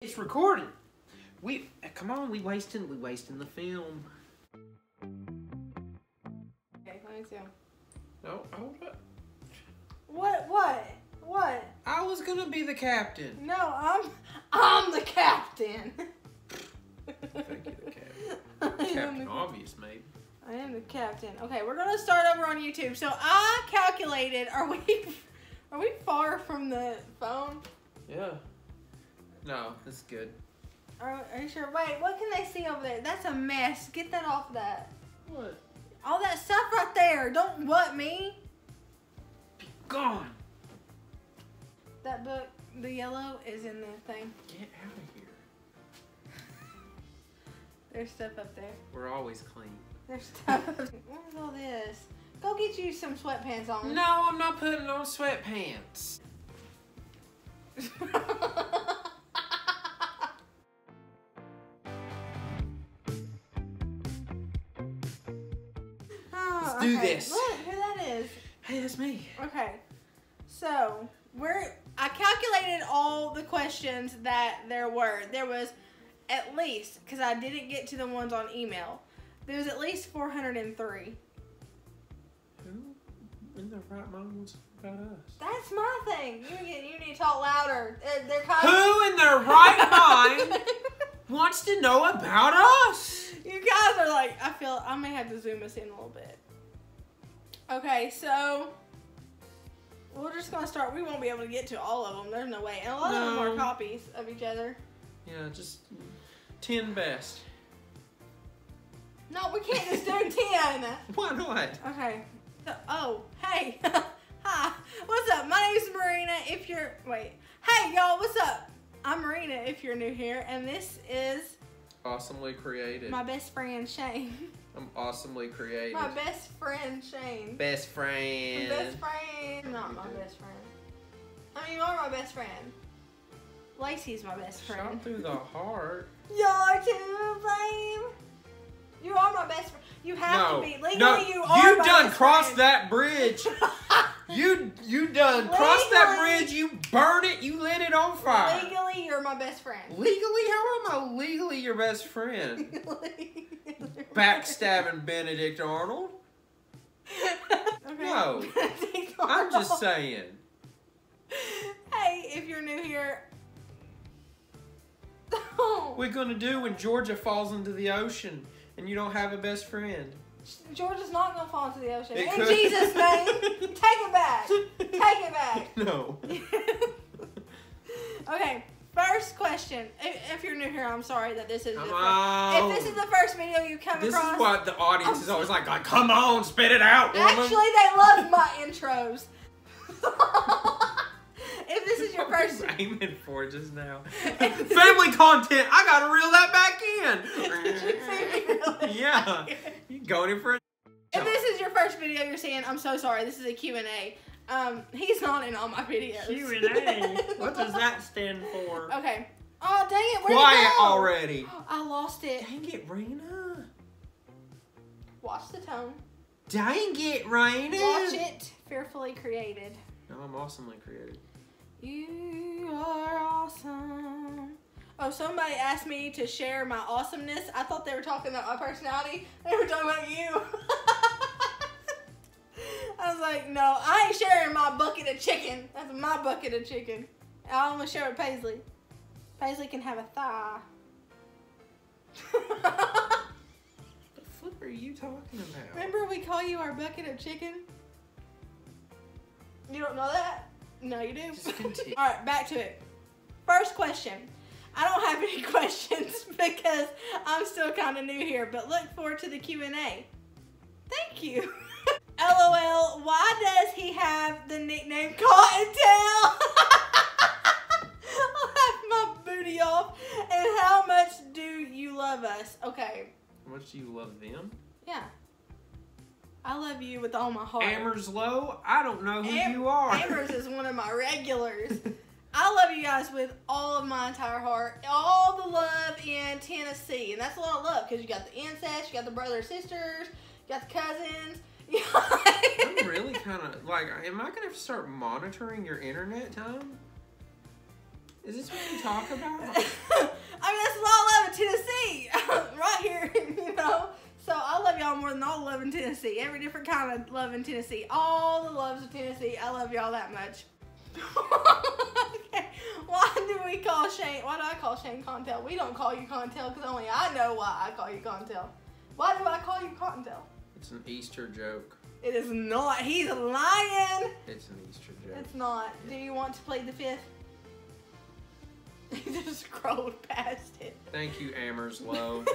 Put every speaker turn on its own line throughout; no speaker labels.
It's recorded. Come on, we wasting the film.
Okay, let me see.
No, hold up.
What?
I was gonna be the captain.
No, I'm the captain.
Thank you, the captain. Captain obvious, maybe.
I am the captain. Okay, we're gonna start over on YouTube. So I calculated. Are we far from the phone?
Yeah. No, that's good.
Are you sure? Wait, what can they see over there? That's a mess. Get that off of that.
What?
All that stuff right there. Don't what me?
Be gone.
That book, the yellow, is in the thing.
Get out of here.
There's stuff up there.
We're always clean.
There's stuff. What is all this? Go get you some sweatpants on.
No, I'm not putting on sweatpants. Let's do this.
Look who that is.
Hey, that's me.
Okay, so I calculated all the questions that there were. There was at least, because I didn't get to the ones on email, there was at least 403.
Who in their right mind wants to talk about us?
That's my thing. You need to talk louder. They're kind
Who in their right mind wants to know about us?
You guys are like, I may have to zoom us in a little bit. Okay, so we're just gonna start. We won't be able to get to all of them. There's no way. And a lot of them are copies of each other.
Yeah, just 10 best.
No, we can't just do 10.
Why not?
Okay. So, oh, hey. Hi. What's up? My name's Marina. Hey, y'all, what's up? I'm Marina if you're new here, and this is
Awesomely created.
my best friend, Shane.
I'm awesomely created.
My best friend, Shane.
Best friend.
My best friend. Not my best friend. I mean, you are my best friend. Lacey's my best friend.
Shot through the heart.
You're to blame. You are my best friend. You have to be. Legally, you are
you
my
done
best
crossed
friend.
that bridge. you done crossed that bridge. You burn it. You lit it on fire.
Legally, you're my best friend.
Legally? How am I legally your best friend? Backstabbing Benedict Arnold?
Okay.
No. I'm just saying.
Hey, if you're new here.
What are we gonna do when Georgia falls into the ocean and you don't have a best friend?
Georgia's not gonna fall into the ocean.
It
In
could.
Jesus' name, take it back. Take it back.
No.
Okay, first question. If you're new here, I'm sorry that this is
Come
the
on.
If this is the first video you come
This
across.
is what the audience is always like, come on, spit it out, woman.
Actually, they love my intros. If this is your first,
What were you aiming for just now? Family content. I gotta reel that back in. Yeah, you going in for a.
If this is your first video you're seeing, I'm so sorry. This is a Q&A. He's not in all my videos.
Q&A. What does that stand for?
Okay. Oh dang it! Where'd
Quiet
it go?
already.
I lost it.
Dang it, Raina.
Watch the tone.
Dang it, Raina.
Watch it. Fearfully created.
No, I'm awesomely created.
You are awesome. Oh, somebody asked me to share my awesomeness. I thought they were talking about my personality. They were talking about you. I was like, no, I ain't sharing my bucket of chicken. That's my bucket of chicken. I only share with Paisley. Paisley can have a thigh.
What the flip are you talking about?
Remember we call you our bucket of chicken? You don't know that? No, you do.
Just continue.
All right, back to it. First question. I don't have any questions because I'm still kind of new here, but look forward to the Q&A. Thank you. LOL, why does he have the nickname Cottontail? I'll have my booty off. And how much do you love us? Okay.
How much do you love them?
Yeah. I love you with all my heart.
Amber's low? I don't know who you are.
Amber's is one of my regulars. I love you guys with all of my entire heart. All the love in Tennessee. And that's a lot of love because you got the incest, you got the brothers, sisters, you got the cousins.
I'm really kind of, like, am I going to have to start monitoring your internet time? Is this what you talk about?
I mean, that's what I love in Tennessee. Right here, you know. So I love y'all more than all the love in Tennessee. Every different kind of love in Tennessee. All the loves of Tennessee. I love y'all that much. Okay. Why do we call Shane? Why do I call Shane Cottontail? We don't call you Cottontail because only I know why I call you Cottontail. Why do I call you Cottontail?
It's an Easter joke.
It is not. He's lying.
It's an Easter joke.
It's not. Do you want to plead the fifth? He just scrolled past it.
Thank you, Amerslow.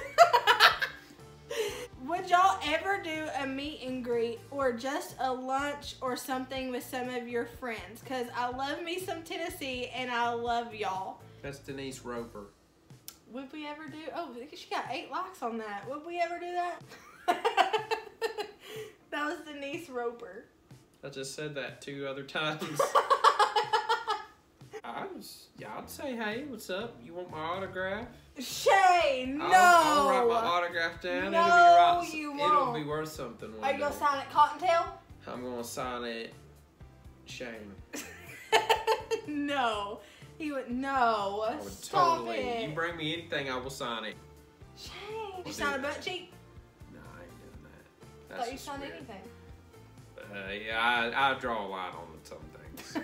Would y'all ever do a meet and greet or just a lunch or something with some of your friends? Because I love me some Tennessee and I love y'all.
That's Denise Roper.
Would we ever do... Oh, she got 8 likes on that. Would we ever do that? That was Denise Roper.
I just said that 2 other times. I'd say, hey, what's up? You want my autograph?
Shane, no!
I'll write my autograph down.
No, you won't.
It'll be worth something one
Are you
day.
going to sign it Cottontail?
I'm going to sign it Shane.
No. He would, no.
I would
Stop
totally.
it.
You bring me anything, I will sign it.
Shane, you sign a butt cheek?
No, I ain't doing that.
I thought you signed anything.
Yeah, I draw a line on some things.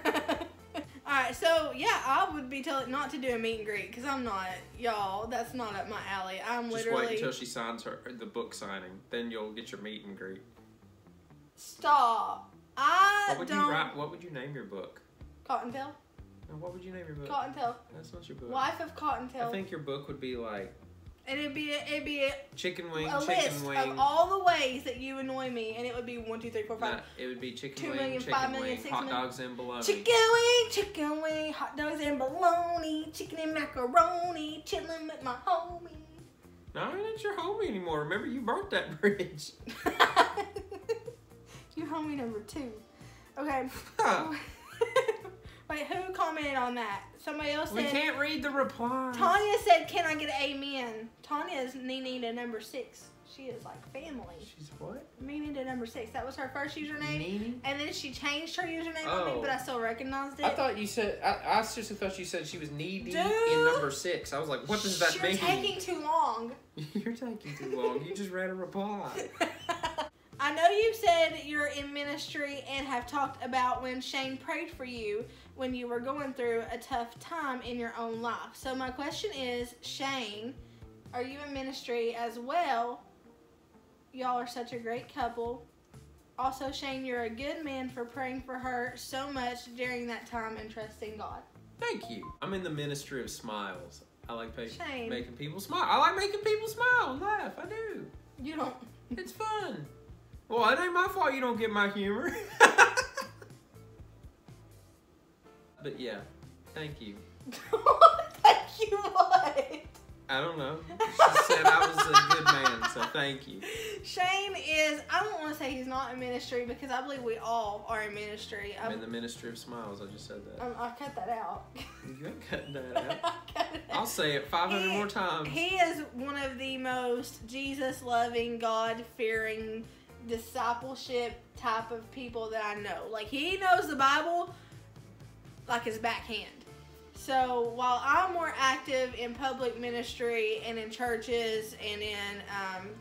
Alright, so yeah, I would be telling not to do a meet and greet because I'm not, y'all, that's not up my alley. I'm
Just
literally...
wait until she signs the book signing. Then you'll get your meet and greet.
Stop.
What would you name your book?
Cottontail?
No, what would you name your book?
Cottontail.
That's not your book.
Wife of Cottontail.
I think your book would be like...
And it'd be a
chicken wing,
list of all the ways that you annoy me, and it would be 1, 2, 3, 4, 5.
Nah, it would be chicken
2
wing,
million,
chicken
5 million,
wing,
6
hot
million.
dogs and bologna.
Chicken wing, hot dogs and bologna, chicken and macaroni, chilling with my homie.
No, that's your homie anymore. Remember, you burnt that bridge.
You homie number 2. Okay. Wait, who commented on that? Somebody else said...
We can't read the reply.
Tanya said, can I get an amen? Tanya's Nene to number 6. She is like family.
She's what?
Nene to number 6. That was her first username.
Nene?
And then she changed her username on me, but I still recognized it.
I thought you said... I seriously thought you said she was knee-deep in number 6. I was like, what does that mean?
You're taking too long.
You're taking too long. You just read a reply.
I know you said you're in ministry and have talked about when Shane prayed for you when you were going through a tough time in your own life. So my question is, Shane, are you in ministry as well? Y'all are such a great couple. Also, Shane, you're a good man for praying for her so much during that time and trusting God.
Thank you. I'm in the ministry of smiles. I like
Shane.
making people smile. I like making people smile and laugh. I do.
You don't.
It's fun. Well, it ain't my fault you don't get my humor. But yeah, thank you.
Thank you what?
I don't know. She said I was a good man, so thank you.
Shane is, I don't want to say he's not in ministry because I believe we all are in ministry.
I'm in the ministry of smiles. I just said that.
I cut that out.
You ain't cutting that out.
I cut it out.
I'll say it 500 more times.
He is one of the most Jesus-loving, God-fearing, discipleship type of people that I know. Like, he knows the Bible like his backhand. So while I'm more active in public ministry and in churches and in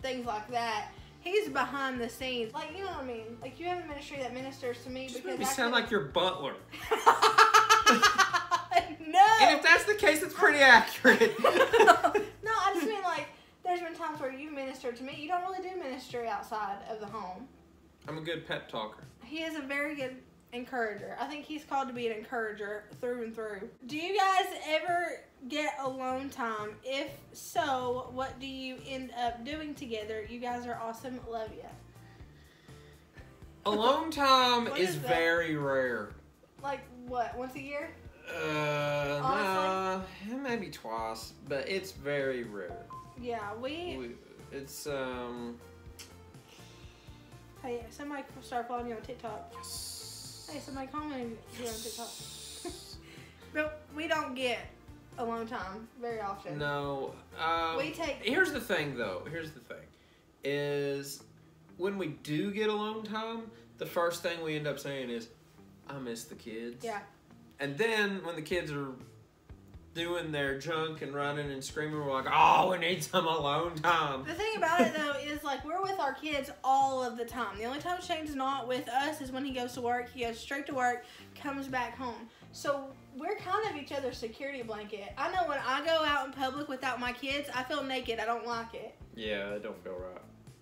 things like that, he's behind the scenes. Like, you know what I mean? Like, you have a ministry that ministers to me
Just
because
make me sound like your butler.
No.
And if that's the case, it's pretty accurate.
No, I just mean like there's been times where you minister to me. You don't really do ministry outside of the home.
I'm a good pep talker.
He is a very good encourager. I think he's called to be an encourager through and through. Do you guys ever get alone time? If so, what do you end up doing together? You guys are awesome. Love you.
Alone time
is that?
very rare.
Like what? Once a year?
Nah, maybe twice, but it's very rare.
Yeah,
It's
Hey, somebody start following you on TikTok. Hey, somebody comment you on TikTok. But we don't get alone time very often.
No. Here's the thing, though. Here's the thing. Is when we do get alone time, the first thing we end up saying is, I miss the kids.
Yeah.
And then when the kids are doing their junk and running and screaming. We're like, oh, we need some alone time.
The thing about it, though, is, like, we're with our kids all of the time. The only time Shane's not with us is when he goes to work. He goes straight to work, comes back home. So we're kind of each other's security blanket. I know when I go out in public without my kids, I feel naked. I don't like it.
Yeah, it don't feel right.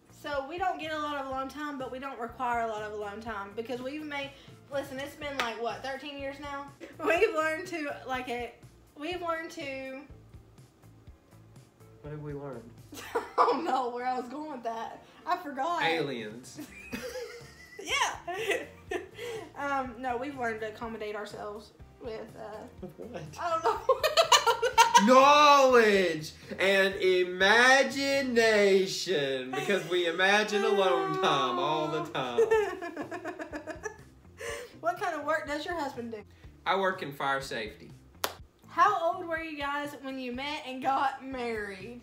So we don't get a lot of alone time, but we don't require a lot of alone time because we've made, listen, it's been like, what, 13 years now? We've learned to, What
have we learned?
I don't know where I was going with that. I forgot.
Aliens.
Yeah. No, we've learned to accommodate ourselves with,
what?
I don't know.
Knowledge and imagination, because we imagine alone time all the time.
What kind of work does your husband do?
I work in fire safety.
How old were you guys when you met and got married?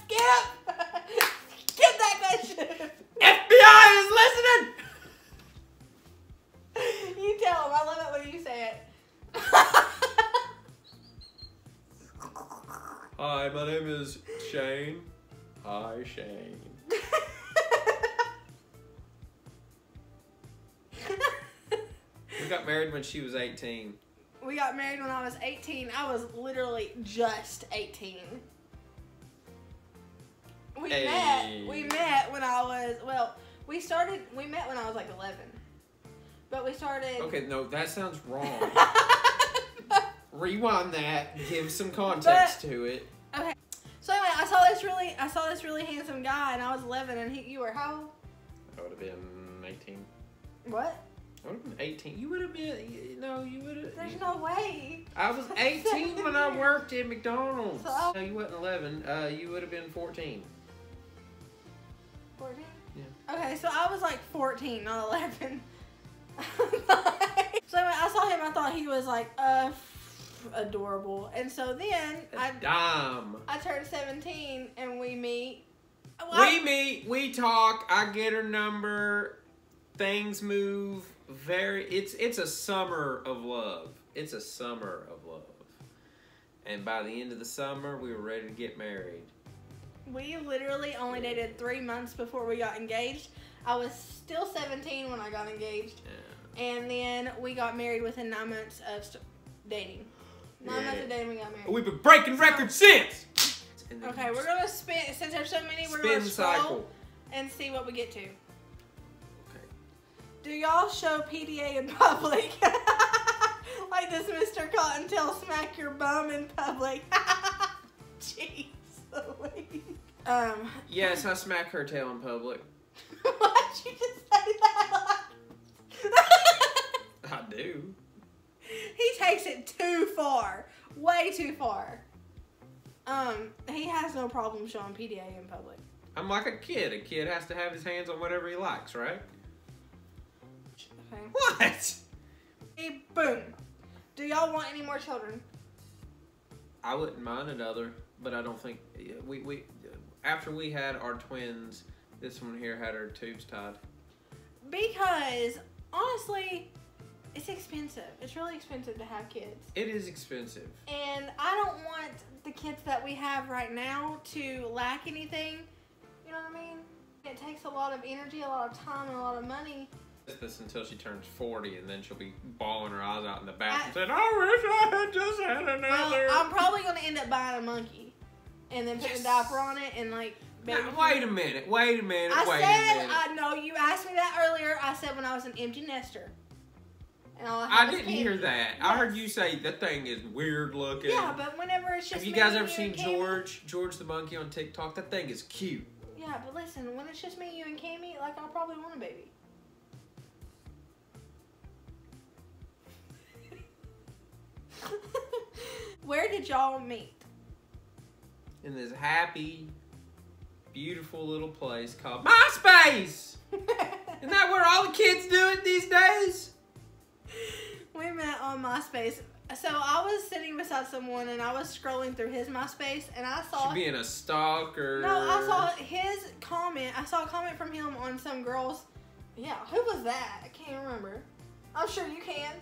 Skip! Skip that question!
FBI is listening!
You tell them. I love it when you say it.
Hi, my name is Shane. Hi, Shane. We got married when she was 18.
We got married when I was 18. I was literally just 18. We met when I was, we met when I was like 11. But we started.
Okay, no, that sounds wrong. Rewind that. Give some context to it.
Okay. So anyway, I saw this really handsome guy, and I was 11, and you were how old?
I would have been 18.
What?
I would have been 18. You would have been. No, you would have.
There's no way.
I was 18 when I worked at McDonald's.
So
no, you wasn't 11. You would have been 14.
14?
Yeah.
Okay, so I was like 14, not 11. So anyway, I saw him. I thought he was like adorable, and so then I turned 17, and we meet.
We talk. I get her number. Things move. It's a summer of love. It's a summer of love. And by the end of the summer, we were ready to get married.
We literally only dated 3 months before we got engaged. I was still 17 when I got engaged. Yeah. And then we got married within 9 months of dating. 9 months of dating, we got married.
We've been breaking records since!
Okay, we're going to spin, since there's so many, we're going to scroll and see what we get to. Do y'all show PDA in public? Like this Mr. Cottontail smack your bum in public. Jeez Louise.
Yes, I smack her tail in public.
Why'd you just say that?
I do.
He takes it too far. Way too far. He has no problem showing PDA in public.
I'm like a kid. A kid has to have his hands on whatever he likes, right?
Okay.
What?
Hey, boom. Do y'all want any more children?
I wouldn't mind another, but I don't think we after we had our twins, this one here had her tubes tied. Because honestly, it's expensive. It's really expensive to have kids. It is expensive. And I don't want the kids that we have right now to lack anything. You know what I mean? It takes a lot of energy, a lot of time, and a lot of money. This until she turns 40, and then she'll be bawling her eyes out in the bathroom saying, I wish I had just had another. Well, I'm probably going to end up buying a monkey and then put a diaper on it and like baby. Now, wait a minute. I know you asked me that earlier. I said when I was an empty nester. And I didn't hear that. Yes. I heard you say that thing is weird looking. Yeah, but whenever it's just. Have you guys ever seen George the monkey on TikTok? That thing is cute. Yeah, but listen, when it's just me, you, and Cammy, like I'll probably want a baby. Where did y'all meet? In this happy, beautiful little place called MySpace! Isn't that where all the kids do it these days? We met on MySpace. So I was sitting beside someone and I was scrolling through his MySpace and I saw... She being a stalker. No, I saw his comment. I saw a comment from him on some girl's... Yeah, who was that? I can't remember. I'm sure you can.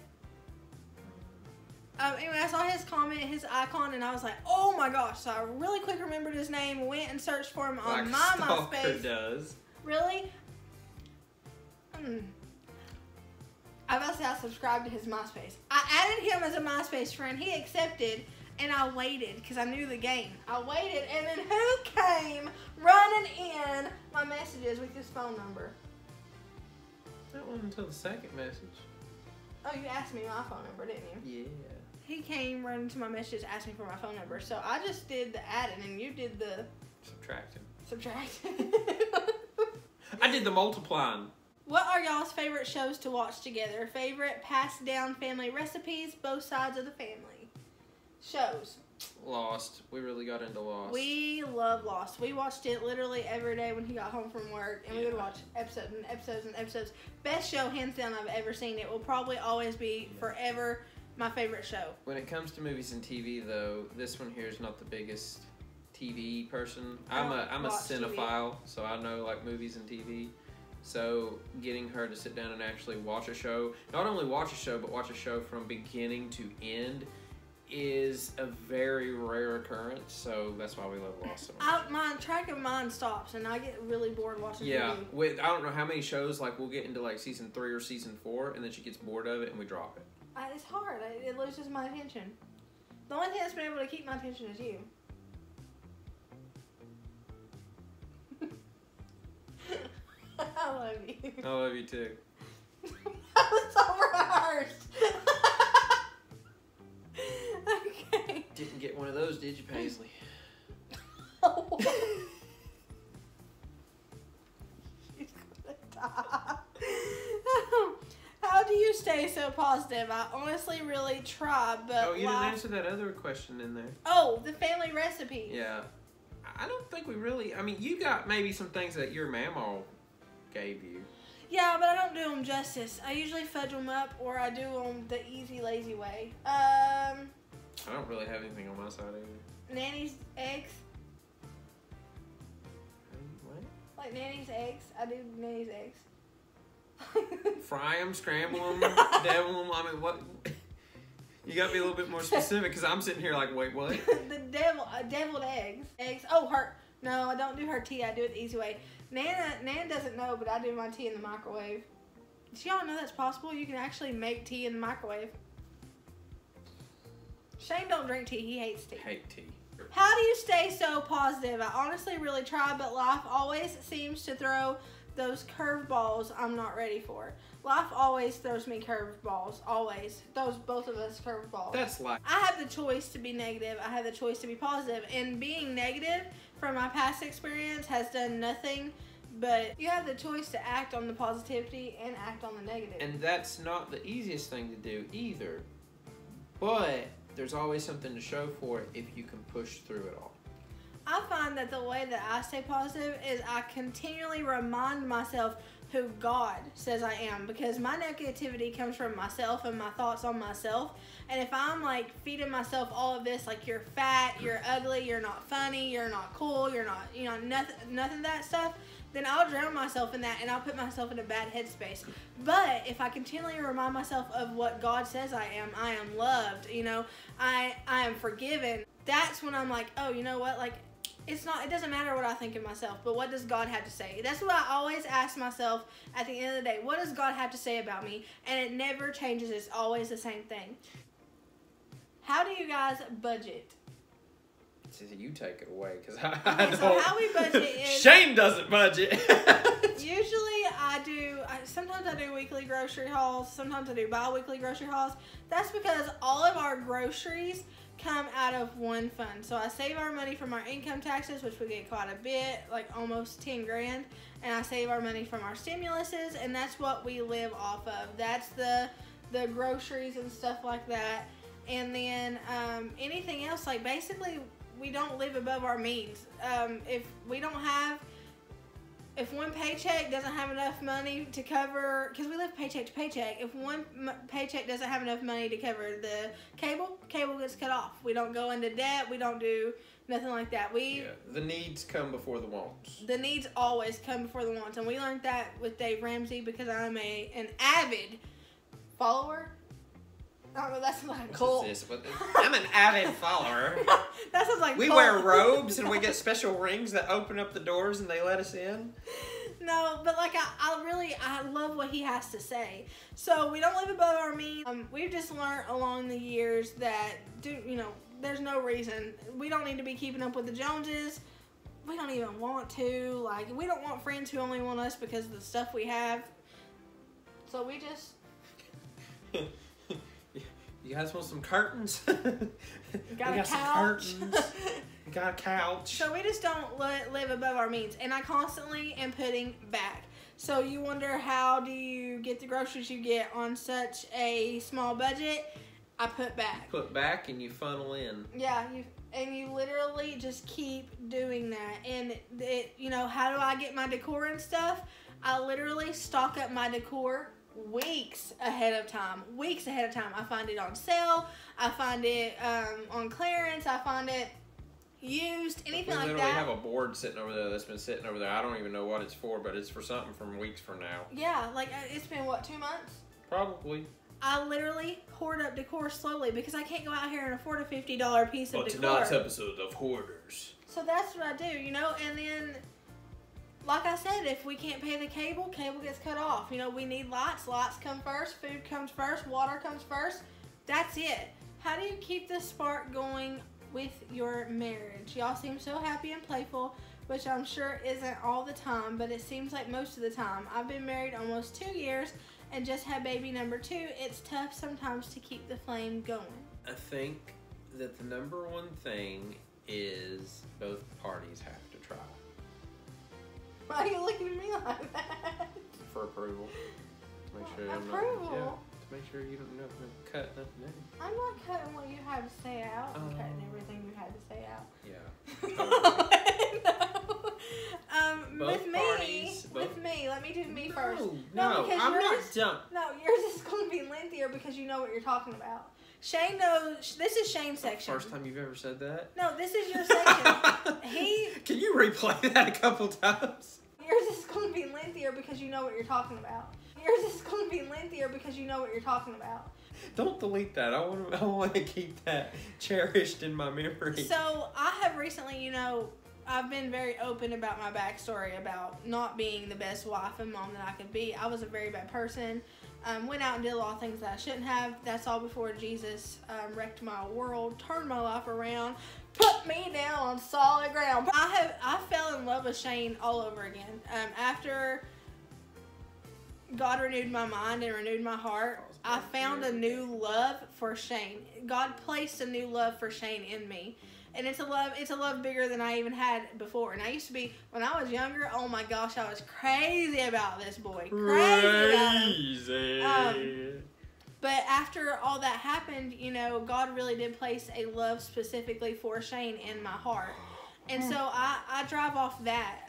Anyway, I saw his comment, his icon, and I was like, oh my gosh. So I really quick remembered his name, went and searched for him on my MySpace.
Does.
Really? I about to say I subscribed to his MySpace. I added him as a MySpace friend. He accepted, and I waited because I knew the game. I waited, and then who came running in my messages with his phone number?
That wasn't until the second message.
Oh, you asked me my phone number, didn't you?
Yeah.
He came running to my messages asking for my phone number. So I just did the adding, and you did the subtracting.
I did the multiplying.
What are y'all's favorite shows to watch together? Favorite passed down family recipes, both sides of the family? Shows.
Lost. We really got into Lost.
We love Lost. We watched it literally every day when he got home from work, and we would watch episodes and episodes and episodes. Best show, hands down, I've ever seen. It will probably always be forever my favorite show.
When it comes to movies and TV, though, this one here is not the biggest TV person. I'm a cinephile, TV. So I know like movies and TV. So getting her to sit down and actually watch a show, not only watch a show, but watch a show from beginning to end, is a very rare occurrence. So that's why we love Lost so much.
My track of mine stops, and I get really bored watching
TV.
Yeah,
I don't know how many shows, like we'll get into like season 3 or season 4, and then she gets bored of it, and we drop it.
It's hard. It loses my attention. The only thing that's been able to keep my attention is you. I love you.
I love you too.
That was so rehearsed. Okay.
Didn't get one of those, did you, Paisley?
Oh. She's gonna die. How do you stay so positive? I honestly really try, but...
Oh, you didn't answer that other question in there.
Oh, the family recipe.
Yeah. I don't think we really... I mean, you got maybe some things that your mama gave you.
Yeah, but I don't do them justice. I usually fudge them up, or I do them the easy, lazy way.
I don't really have anything on my side either.
Nanny's eggs.
What?
Like Nanny's eggs. I do Nanny's eggs.
Fry them, scramble them, devil them. I mean, what? You got to be a little bit more specific, because I'm sitting here like, wait, what?
The deviled eggs. Oh, no, I don't do her tea. I do it the easy way. Nan doesn't know, but I do my tea in the microwave. Did y'all know that's possible? You can actually make tea in the microwave. Shane don't drink tea. He hates tea.
Hate tea.
How do you stay so positive? I honestly really try, but life always seems to throw those curveballs I'm not ready for. Life always throws me curveballs. Always. Throws both of us curveballs.
That's life.
I have the choice to be negative. I have the choice to be positive. And being negative from my past experience has done nothing, but you have the choice to act on the positivity and act on the negative.
And that's not the easiest thing to do either. But there's always something to show for it if you can push through it all.
I find that the way that I stay positive is I continually remind myself who God says I am, because my negativity comes from myself and my thoughts on myself. And if I'm like feeding myself all of this, like you're fat, you're ugly, you're not funny, you're not cool, you're not, nothing of that stuff, then I'll drown myself in that and I'll put myself in a bad headspace. But if I continually remind myself of what God says I am loved, I am forgiven, that's when I'm like, oh, you know what, like, it doesn't matter what I think of myself, but what does God have to say? That's what I always ask myself at the end of the day. What does God have to say about me? And it never changes. It's always the same thing. How do you guys budget?
You take it away, because I don't.
So how we budget is...
Shane doesn't budget.
Usually sometimes I do weekly grocery hauls. Sometimes I do bi-weekly grocery hauls. That's because all of our groceries come out of one fund. So I save our money from our income taxes, which we get quite a bit, like almost 10 grand. And I save our money from our stimuluses, and that's what we live off of. That's the groceries and stuff like that. And then anything else, like basically we don't live above our means. If one paycheck doesn't have enough money to cover, because we live paycheck to paycheck, if one paycheck doesn't have enough money to cover the cable gets cut off. We don't go into debt. We don't do nothing like that.
The needs come before the wants.
The needs always come before the wants. And we learned that with Dave Ramsey, because I'm an avid follower. I don't know, that sounds like a cult.
I'm an avid follower.
That sounds like
we
cult.
wear robes and we get special rings that open up the doors and they let us in.
No, but like I love what he has to say. So we don't live above our means. We've just learned along the years that there's no reason. We don't need to be keeping up with the Joneses. We don't even want to. Like, we don't want friends who only want us because of the stuff we have. So we just...
You guys want some curtains?
Got a couch.
Some curtains. Got a couch.
So we just don't live above our means. And I constantly am putting back. So you wonder, how do you get the groceries you get on such a small budget? I put back.
Put back and you funnel in.
Yeah, you literally just keep doing that. And how do I get my decor and stuff? I literally stock up my decor weeks ahead of time. I find it on sale. I find it on clearance. I find it used, anything like that.
We literally have a board sitting over there that's been sitting over there. I don't even know what it's for, but it's for something from weeks from now.
Yeah, like it's been, what, 2 months?
Probably.
I literally hoard up decor slowly because I can't go out here and afford a $50 piece of decor.
Tonight's episode of Hoarders.
So that's what I do, and then, like I said, if we can't pay the cable gets cut off. We need lights. Lights come first. Food comes first. Water comes first. That's it. How do you keep the spark going with your marriage? Y'all seem so happy and playful, which I'm sure isn't all the time, but it seems like most of the time. I've been married almost 2 years and just had baby number 2. It's tough sometimes to keep the flame going.
I think that the number one thing is both parties have to try.
Why are you looking at me like that?
For approval. To make sure
approval?
To make sure you don't know to cut nothing in.
I'm not cutting what you have to say out. I'm cutting everything you had to say out.
Yeah.
No. With me, let me do me first.
No,
because
I'm
yours,
not done.
No, yours is going to be lengthier because you know what you're talking about. Shane knows. This is Shane's section.
First time you've ever said that?
No, this is your section.
Can you replay that a couple times?
Yours is going to be lengthier because you know what you're talking about. Yours is going to be lengthier because you know what you're talking about.
Don't delete that. I want to keep that cherished in my memory.
So I have recently, I've been very open about my backstory about not being the best wife and mom that I could be. I was a very bad person. Went out and did a lot of things that I shouldn't have. That's all before Jesus wrecked my world, turned my life around, put me down on solid ground. I fell in love with Shane all over again. After God renewed my mind and renewed my heart, I found a new love for Shane. God placed a new love for Shane in me. And it's a love bigger than I even had before. And I used to be, when I was younger, oh my gosh, I was crazy about this boy. Crazy about him. But after all that happened, God really did place a love specifically for Shane in my heart. And so I drive off that.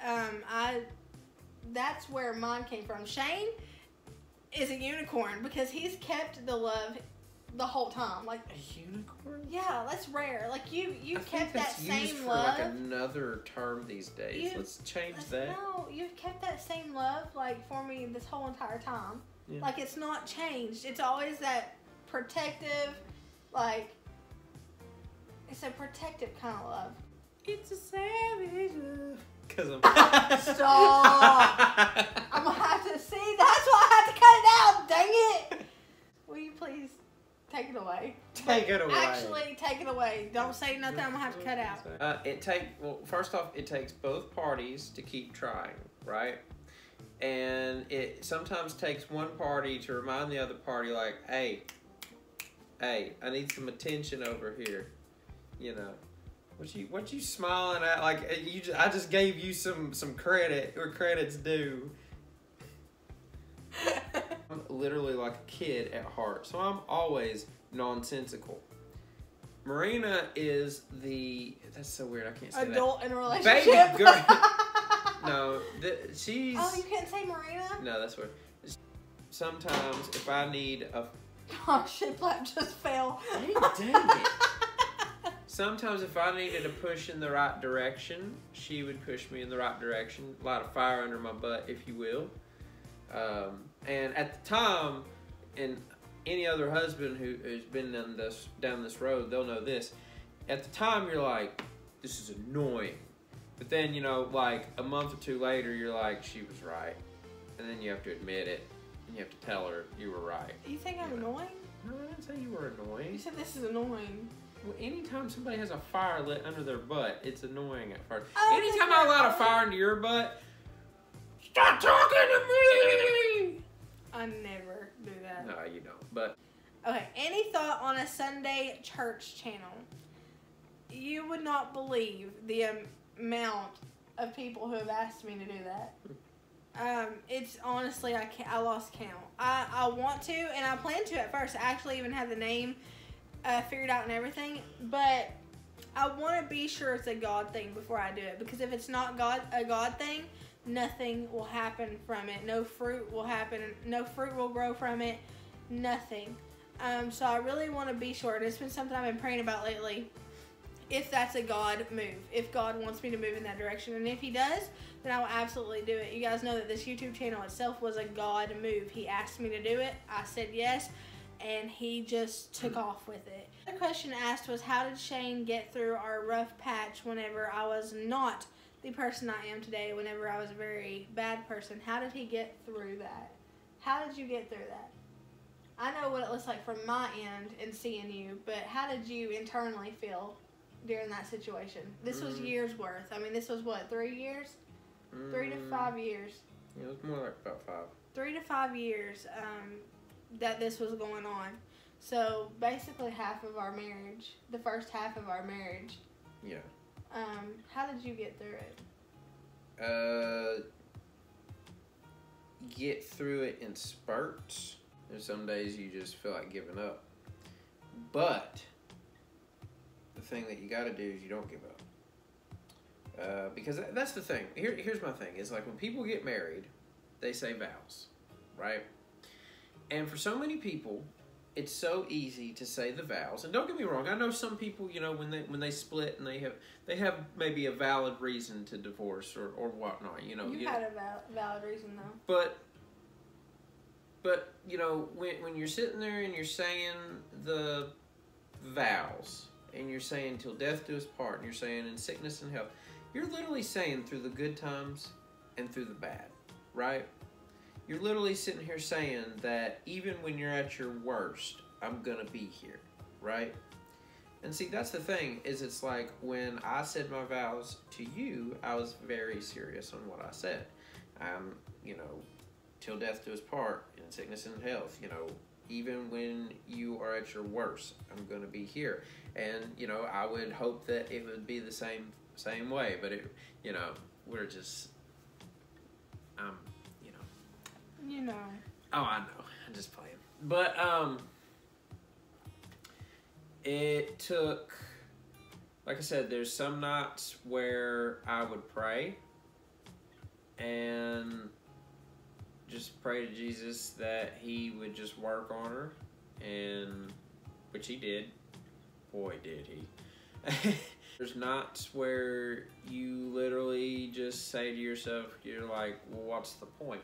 That's where mine came from. Shane is a unicorn because he's kept the love the whole time. Like
a unicorn?
Yeah, that's rare. Like you kept that same
used for
love.
Like another term these days. Let's change that.
No, you've kept that same love like for me this whole entire time. Yeah. Like it's not changed. It's always that protective, like it's a protective kind of love.
It's a savage love. Cause I'm
Stop. I'm gonna have to see. That's why I have to cut it out. Dang it. Will you please take it away?
Take it away.
Actually, take it away. Don't say nothing. I'm gonna have to cut out.
First off, it takes both parties to keep trying, right? And it sometimes takes one party to remind the other party, like, hey, I need some attention over here. What you smiling at? Like I just gave you some credit where credit's due. I'm literally like a kid at heart, so I'm always nonsensical. Marina is that's so weird. I can't say
adult
that.
In a relationship.
Baby girl. No, she's.
Oh, you can't say Marina?
No, that's weird. Sometimes if I need a.
Oh, shit, flap just fell.
Hey, dang it. Sometimes if I needed a push in the right direction, she would push me in the right direction. Light a fire under my butt, if you will. And at the time, and any other husband who's been down this road, they'll know this. At the time, you're like, this is annoying. But then, you know, like a month or two later, you're like, she was right. And then you have to admit it. And you have to tell her you were right.
You think I'm annoying?
No, I didn't say you were annoying.
You said this is annoying.
Well, anytime somebody has a fire lit under their butt, it's annoying at first.
Oh,
Anytime I light a fire into your butt, stop talking to me!
I never do that.
No, you don't. But
okay, any thought on a Sunday church channel? You would not believe the amount of people who have asked me to do that. It's honestly, I lost count. I want to, and I plan to at first. I actually even have the name figured out and everything, but I want to be sure it's a God thing before I do it, because if it's not a God thing, nothing will happen from it. No fruit will happen. No fruit will grow from it. Nothing. So I really want to be sure, and it's been something I've been praying about lately, if that's a God move, if God wants me to move in that direction. And if he does, then I will absolutely do it. You guys know that this YouTube channel itself was a God move. He asked me to do it. I said yes, and he just took off with it. The question asked was, how did Shane get through our rough patch whenever I was not the person I am today, whenever I was a very bad person? How did he get through that? How did you get through that? I know what it looks like from my end and seeing you, but how did you internally feel during that situation? This was years worth. I mean, this was what, 3 years? 3 to 5 years.
Yeah, it was more like about 5.
3 to 5 years that this was going on. So basically half of our marriage, the first half of our marriage.
Yeah.
How did you get through it?
Get through it in spurts. There's some days you just feel like giving up. But the thing that you got to do is you don't give up. Because that's the thing. Here's my thing. Is like when people get married, they say vows, right? And for so many people, it's so easy to say the vows. And don't get me wrong, I know some people, you know, when they split and they have maybe a valid reason to divorce or whatnot, you know.
You had a valid reason though.
But you know, when you're sitting there and you're saying the vows, and you're saying till death do us part, and you're saying in sickness and health, you're literally saying through the good times and through the bad, right? You're literally sitting here saying that even when you're at your worst, I'm gonna be here, right? And see, that's the thing, is it's like when I said my vows to you, I was very serious on what I said. You know, till death do us part, in sickness and health, you know, even when you are at your worst, I'm going to be here. And, you know, I would hope that it would be the same way, but it, you know, we're just, you know.
You know.
Oh, I know. I'm just playing. But, it took, like I said, there's some nights where I would pray and just pray to Jesus that he would just work on her, and which he did. Boy, did he. There's nights where you literally just say to yourself, you're like, well, what's the point?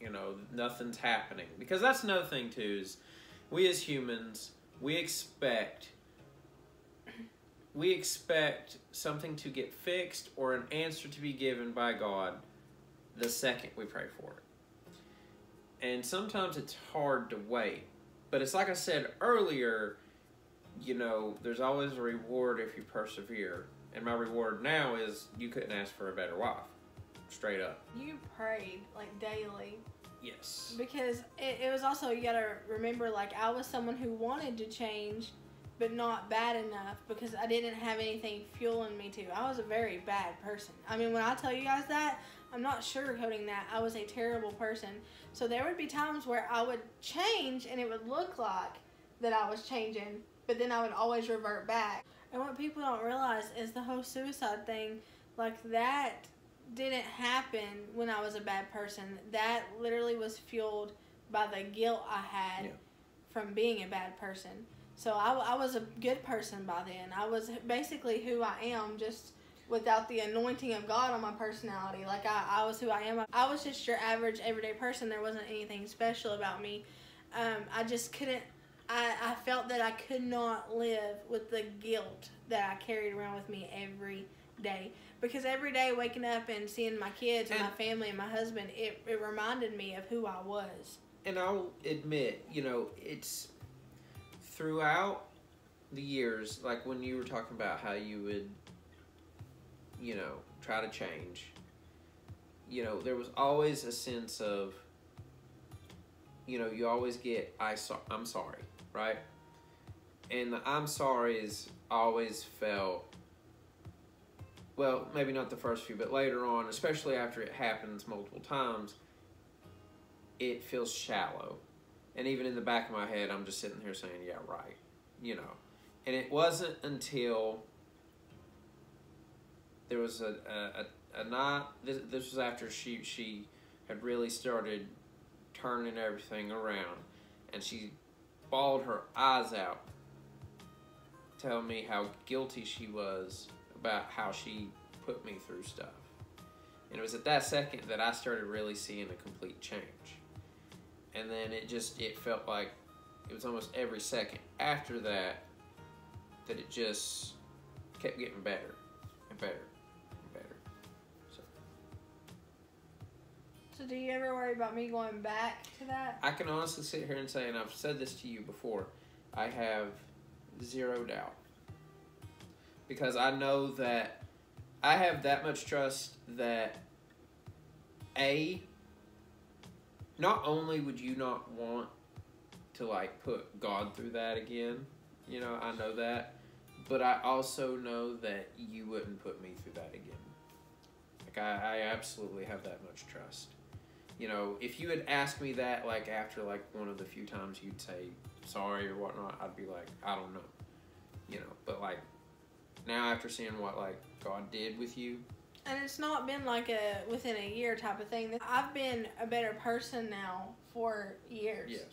You know, nothing's happening. Because that's another thing too, is we as humans, we expect something to get fixed or an answer to be given by God the second we pray for it. And sometimes it's hard to wait. But it's like I said earlier, you know, there's always a reward if you persevere. And my reward now is you couldn't ask for a better wife. Straight up.
You prayed, like, daily.
Yes.
Because it was also, you gotta remember, like, I was someone who wanted to change, but not bad enough, because I didn't have anything fueling me to. I was a very bad person. I mean, when I tell you guys that, I'm not sugarcoating that. I was a terrible person. So there would be times where I would change and it would look like that I was changing, but then I would always revert back. And what people don't realize is the whole suicide thing, like, that didn't happen when I was a bad person. That literally was fueled by the guilt I had from being a bad person. So I was a good person by then. I was basically who I am, just without the anointing of God on my personality. Like, I was who I am. I was just your average, everyday person. There wasn't anything special about me. I just couldn't I felt that I could not live with the guilt that I carried around with me every day. Because every day waking up and seeing my kids and my family and my husband, it reminded me of who I was. And
I'll admit, you know, it's throughout the years, like when you were talking about how you would, you know, try to change, you know, there was always a sense of, you know, you always get, I'm sorry, right? And the I'm sorry is always felt, well, maybe not the first few, but later on, especially after it happens multiple times, it feels shallow. And even in the back of my head, I'm just sitting here saying, yeah, right, you know. And it wasn't until there was a night, this was after she had really started turning everything around, and she bawled her eyes out, telling me how guilty she was about how she put me through stuff. And it was at that second that I started really seeing a complete change. And then it felt like it was almost every second after that that it just kept getting better and better and better.
So do you ever worry about me going back to that?
I can honestly sit here and say, and I've said this to you before, I have zero doubt. Because I know that I have that much trust that not only would you not want to like put God through that again, you know, I know that, but I also know that you wouldn't put me through that again. Like I absolutely have that much trust. You know, if you had asked me that like after like one of the few times you'd say sorry or whatnot, I'd be like, I don't know, you know, but like now after seeing what like God did with you.
And it's not been like a within a year type of thing. I've been a better person now for years.
Yes.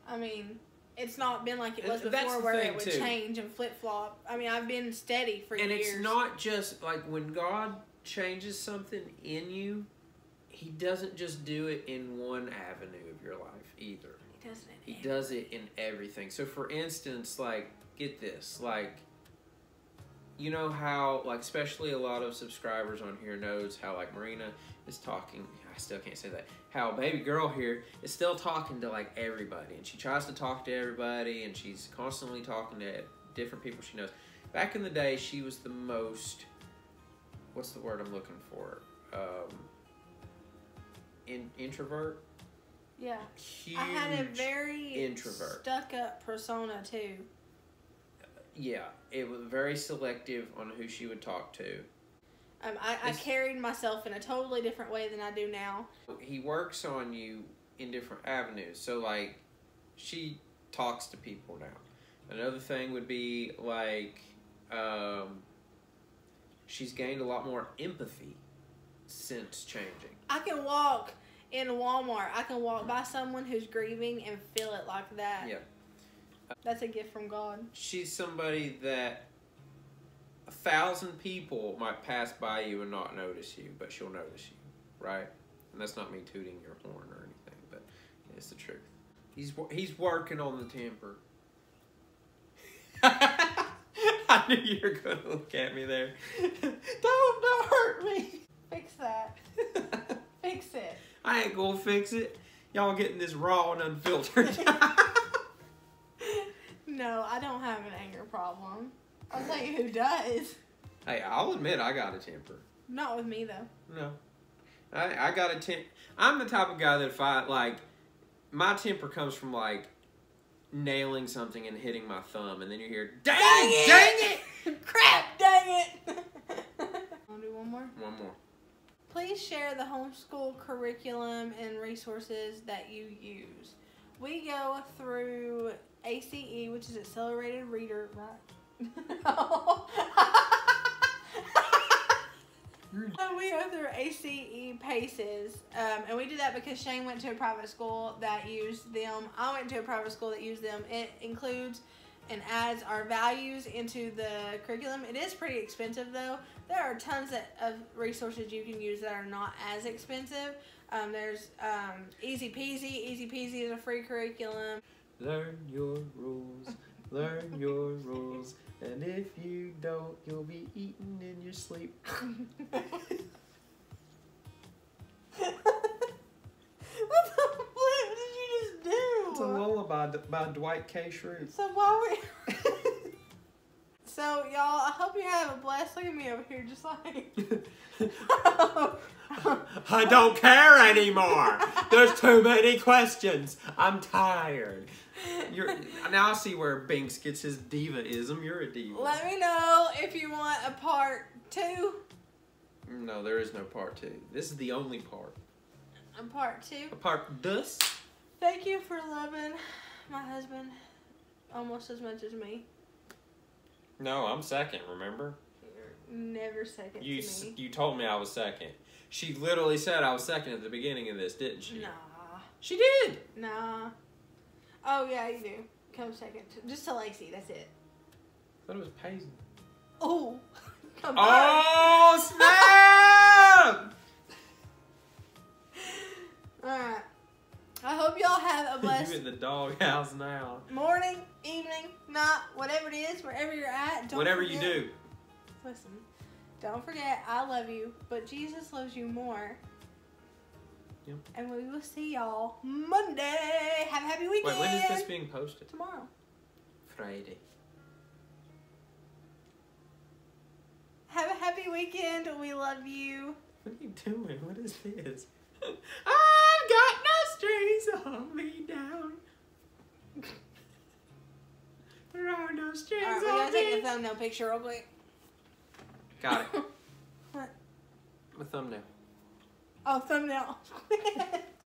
I mean, it's not been like it was before where it would change and flip-flop. I mean, I've been steady for years.
And it's not just like when God changes something in you, He doesn't just do it in one avenue of your life either.
He does it in
He does it in everything. So for instance, like, get this, like, you know how, like, especially a lot of subscribers on here knows how, like, Marina is talking, I still can't say that, how baby girl here is still talking to, like, everybody, and she tries to talk to everybody, and she's constantly talking to different people she knows. Back in the day, she was the most, what's the word I'm looking for, introvert?
Yeah.
Huge
I had a very
introvert.
Stuck-up persona, too.
Yeah, it was very selective on who she would talk to.
I carried myself in a totally different way than I do now.
He works on you in different avenues. So, like, she talks to people now. Another thing would be, like, she's gained a lot more empathy since changing.
I can walk in Walmart. I can walk by someone who's grieving and feel it like that.
Yeah.
That's a gift from God.
She's somebody that 1,000 people might pass by you and not notice you, but she'll notice you, right? And that's not me tooting your horn or anything, but it's the truth. He's working on the temper. I knew you were going to look at me there. Don't hurt me.
Fix that. Fix it.
I ain't gonna fix it. Y'all getting this raw and unfiltered.
No, I don't have an anger problem. I'll tell you who does.
Hey, I'll admit I got a temper.
Not with me, though.
No. I got a temper. I'm the type of guy that if I, like, my temper comes from, like, nailing something and hitting my thumb, and then you hear, dang it!
Crap, dang it! Want to do one more?
One more.
Please share the homeschool curriculum and resources that you use. We go through ACE, which is Accelerated Reader, right? We go through ACE PACES, and we do that because Shane went to a private school that used them. I went to a private school that used them. It includes and adds our values into the curriculum. It is pretty expensive, though. There are tons of resources you can use that are not as expensive. There's Easy Peasy. Easy Peasy is a free curriculum.
Learn your rules. Learn your rules. And if you don't, you'll be eating in your sleep.
What the flip did you just do?
It's a lullaby by Dwight K. Schrute.
So why we... So, y'all, I hope you have a blast. Look at me over here, just like...
I don't care anymore. There's too many questions. I'm tired. Now I see where Binks gets his diva-ism. You're a diva.
Let me know if you want a part 2.
No, there is no part 2. This is the only part.
A part 2.
A part dus.
Thank you for loving my husband almost as much as me.
No, I'm second, remember?
You're never second to me.
You told me I was second. She literally said I was second at the beginning of this, didn't she?
Nah.
She did.
Nah. Oh, yeah, you do. Come second. Just to Lacey, that's it.
I thought it was Paisley.
Oh. Come
Oh, snap!
Alright. I hope y'all have a blessed
You in the doghouse now.
morning, evening, night, whatever it is, wherever you're at.
Whatever you do.
Listen, don't forget, I love you, but Jesus loves you more.
Yep.
And we will see y'all Monday. Have a happy weekend.
Wait, when is this being posted?
Tomorrow.
Friday.
Have a happy weekend. We love you.
What are you doing? What is this? I've got no strings to hold me down. There are no strings
Alright, we
on
gotta
me.
take a thumbnail picture real quick.
Got it.
What?
A thumbnail.
Oh, thumbnail.